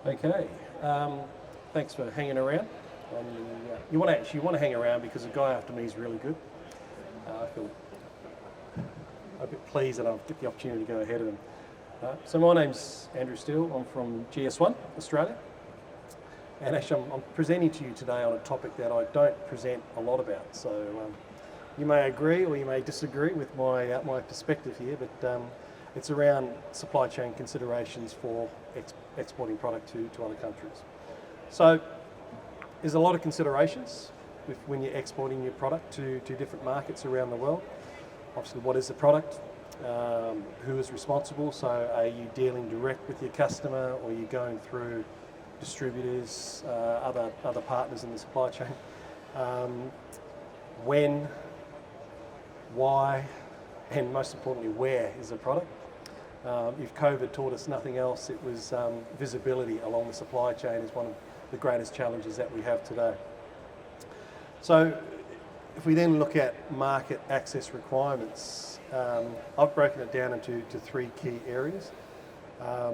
Okay, thanks for hanging around. You want to hang around because the guy after me is really good. I feel a bit pleased that I'll get the opportunity to go ahead of him. So my name's Andrew Steele. I'm from GS1 Australia, and actually I'm presenting to you today on a topic that I don't present a lot about. So you may agree or you may disagree with my perspective here, but it's around supply chain considerations for exporting product to other countries. So there's a lot of considerations when you're exporting your product to different markets around the world. Obviously, what is the product? Who is responsible? So are you dealing direct with your customer, or are you going through distributors, other partners in the supply chain? When, why, and most importantly, where is the product? If COVID taught us nothing else, it was visibility along the supply chain is one of the greatest challenges that we have today. So if we then look at market access requirements, I've broken it down into three key areas.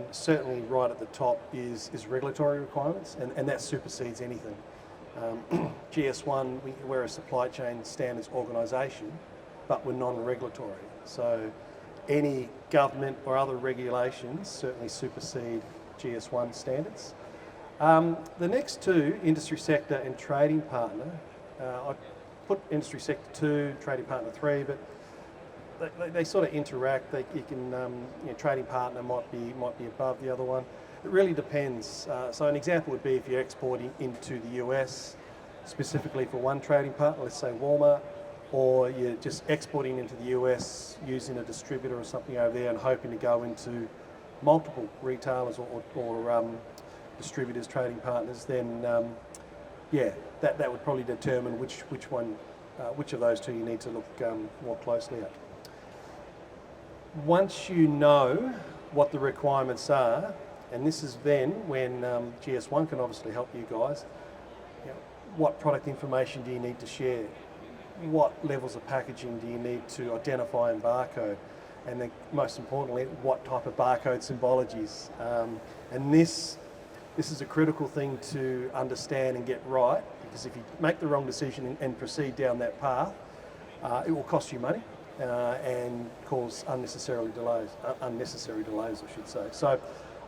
Certainly right at the top is regulatory requirements, and that supersedes anything. GS1, we're a supply chain standards organisation, but we're non-regulatory. So any government or other regulations certainly supersede GS1 standards. The next two, industry sector and trading partner, I put industry sector 2, trading partner 3, but they sort of interact. Trading partner might be above the other one. It really depends. So an example would be if you're exporting into the US, specifically for one trading partner, let's say Walmart, or you're just exporting into the US using a distributor or something over there and hoping to go into multiple retailers or distributors, trading partners, then that would probably determine which of those two you need to look more closely at. Once you know what the requirements are, and this is then when GS1 can obviously help you guys, what product information do you need to share? What levels of packaging do you need to identify and barcode? And then most importantly, what type of barcode symbologies? And this is a critical thing to understand and get right, because if you make the wrong decision and proceed down that path, it will cost you money and cause unnecessary delays, I should say. So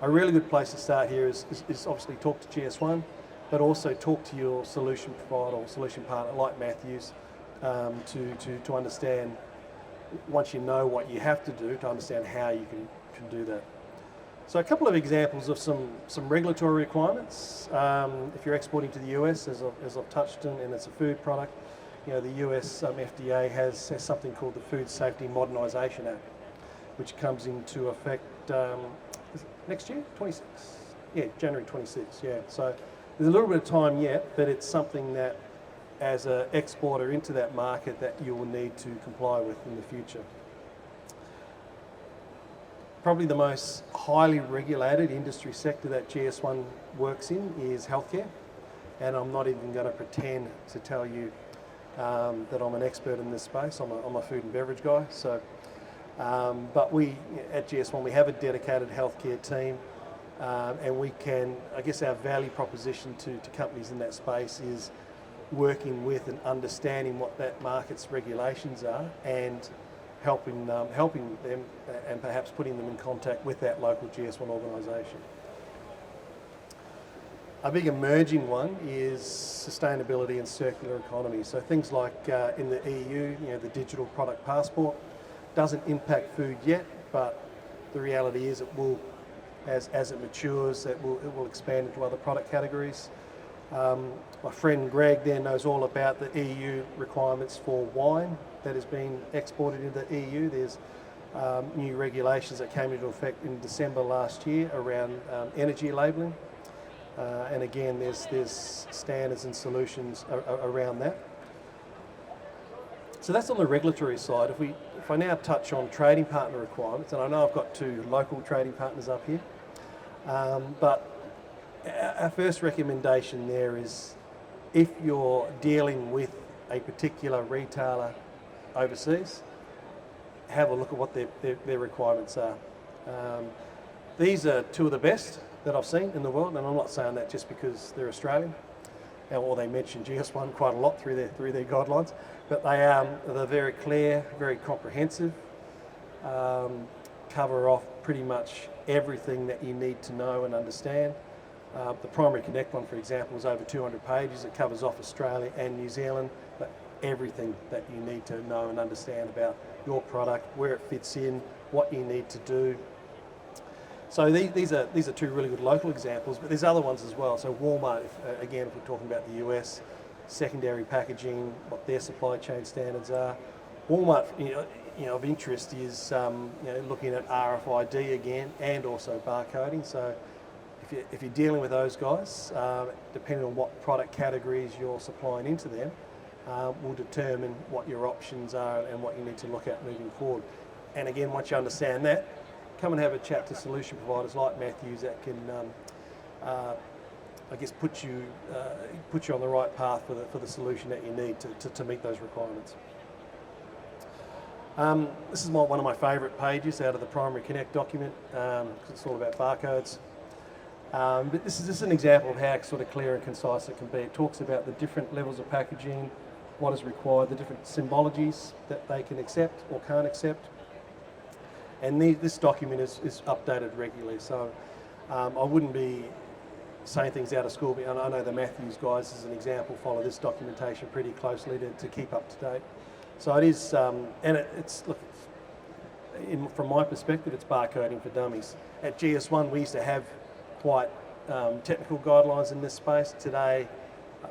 a really good place to start here is obviously talk to GS1, but also talk to your solution provider or solution partner like Matthews to understand, once you know what you have to do, to understand how you can do that. So a couple of examples of some regulatory requirements. If you're exporting to the US, as I've touched on, and it's a food product, the US FDA has something called the Food Safety Modernisation Act, which comes into effect next year, 26? Yeah, January 26, yeah. So there's a little bit of time yet, but it's something that as an exporter into that market that you will need to comply with in the future. Probably the most highly regulated industry sector that GS1 works in is healthcare, and I'm not even going to pretend to tell you that I'm an expert in this space. I'm a food and beverage guy. So, but we at GS1 we have a dedicated healthcare team, and we can. I guess our value proposition to companies in that space is working with and understanding what that market's regulations are and helping them and perhaps putting them in contact with that local GS1 organisation. A big emerging one is sustainability and circular economy. So things like in the EU, the digital product passport doesn't impact food yet, but the reality is it will, as it matures, it will expand into other product categories. My friend Greg there knows all about the EU requirements for wine that has been exported into the EU. There's new regulations that came into effect in December last year around energy labelling. And again, there's standards and solutions around that. So that's on the regulatory side. If I now touch on trading partner requirements, and I know I've got two local trading partners up here, but our first recommendation there is, if you're dealing with a particular retailer overseas, have a look at what their requirements are. These are two of the best that I've seen in the world, and I'm not saying that just because they're Australian, or they mention GS1 quite a lot through their guidelines, but they're very clear, very comprehensive, cover off pretty much everything that you need to know and understand. The Primary Connect one, for example, is over 200 pages. It covers off Australia and New Zealand, but everything that you need to know and understand about your product, where it fits in, what you need to do. So these are two really good local examples, but there's other ones as well. So Walmart, again, if we're talking about the US, secondary packaging, what their supply chain standards are. Walmart, of interest is looking at RFID again and also barcoding. So if you're dealing with those guys, depending on what product categories you're supplying into them, will determine what your options are and what you need to look at moving forward. And again, once you understand that, come and have a chat to solution providers like Matthews that can, put you on the right path for the solution that you need to meet those requirements. This is one of my favourite pages out of the Primary Connect document, because it's all about barcodes. But this is just an example of how sort of clear and concise it can be. It talks about the different levels of packaging, what is required, the different symbologies that they can accept or can't accept. And this document is updated regularly, so I wouldn't be saying things out of school, but I know the Matthews guys, as an example, follow this documentation pretty closely to keep up to date. So it is, from my perspective, it's barcoding for dummies. At GS1, we used to have quite technical guidelines in this space. Today,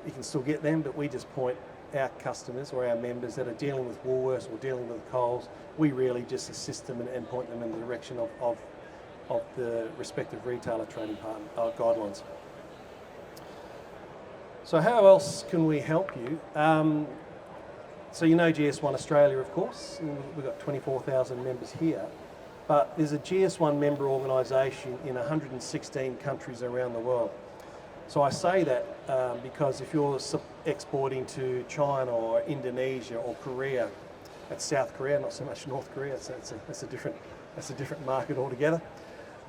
you can still get them, but we just point our customers or our members that are dealing with Woolworths or dealing with Coles, we really just assist them and point them in the direction of the respective retailer trading partner guidelines. So how else can we help you? So you know GS1 Australia, of course. We've got 24,000 members here, but there's a GS1 member organisation in 116 countries around the world. So I say that because if you're exporting to China or Indonesia or Korea, that's South Korea, not so much North Korea. That's a different market altogether.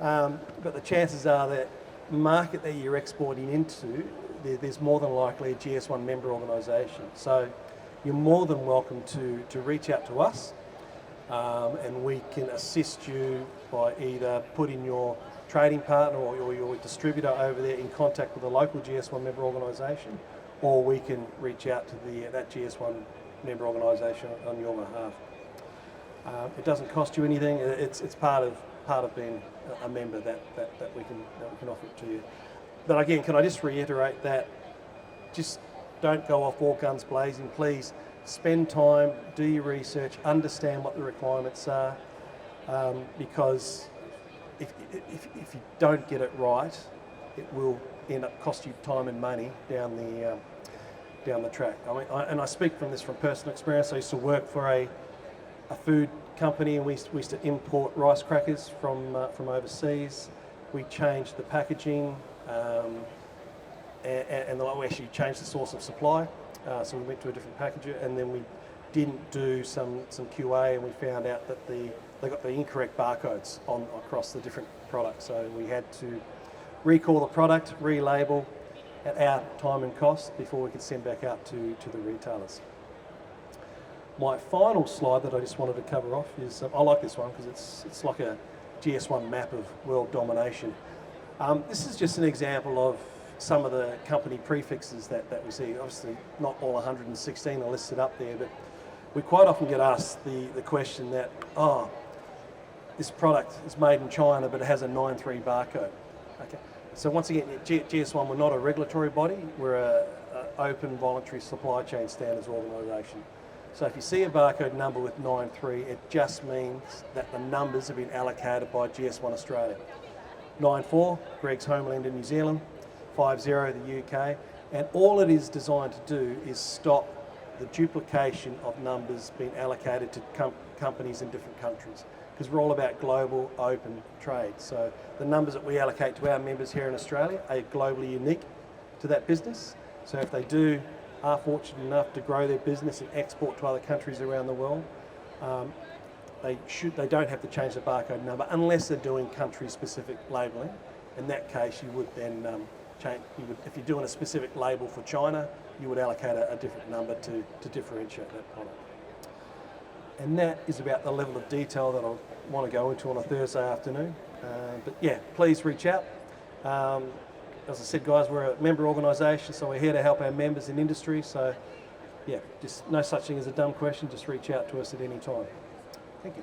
But the chances are that market that you're exporting into, there's more than likely a GS1 member organisation. So you're more than welcome to reach out to us, and we can assist you by either putting your trading partner or your distributor over there in contact with a local GS1 member organisation, or we can reach out to that GS1 member organisation on your behalf. It doesn't cost you anything. It's part of being a member that we can offer it to you. But again, can I just reiterate that just don't go off all guns blazing. Please spend time, do your research, understand what the requirements are, because if you don't get it right, it will end up cost you time and money down the track. I speak from personal experience. I used to work for a food company, and we used to import rice crackers from overseas. We changed the packaging, and we actually changed the source of supply. So we went to a different packager, and then we didn't do some QA, and we found out that they got the incorrect barcodes across the different products. So we had to recall the product, relabel at our time and cost before we could send back out to the retailers. My final slide that I just wanted to cover off is, I like this one because it's like a GS1 map of world domination. This is just an example of some of the company prefixes that we see. Obviously, not all 116 are listed up there, but we quite often get asked the question that, this product is made in China, but it has a 93 barcode. Okay. So once again, GS1, we're not a regulatory body, we're an open voluntary supply chain standards organisation. So if you see a barcode number with 93, it just means that the numbers have been allocated by GS1 Australia. 94, Greg's homeland in New Zealand, 50, the UK, and all it is designed to do is stop the duplication of numbers being allocated to companies in different countries, because we're all about global open trade. So the numbers that we allocate to our members here in Australia are globally unique to that business. So if they are fortunate enough to grow their business and export to other countries around the world, they don't have to change the barcode number unless they're doing country-specific labelling. In that case, you would then change. If you're doing a specific label for China, you would allocate a different number to differentiate that product. And that is about the level of detail that I want to go into on a Thursday afternoon. But yeah, please reach out. As I said, guys, we're a member organisation, so we're here to help our members in industry. So yeah, just no such thing as a dumb question. Just reach out to us at any time. Thank you.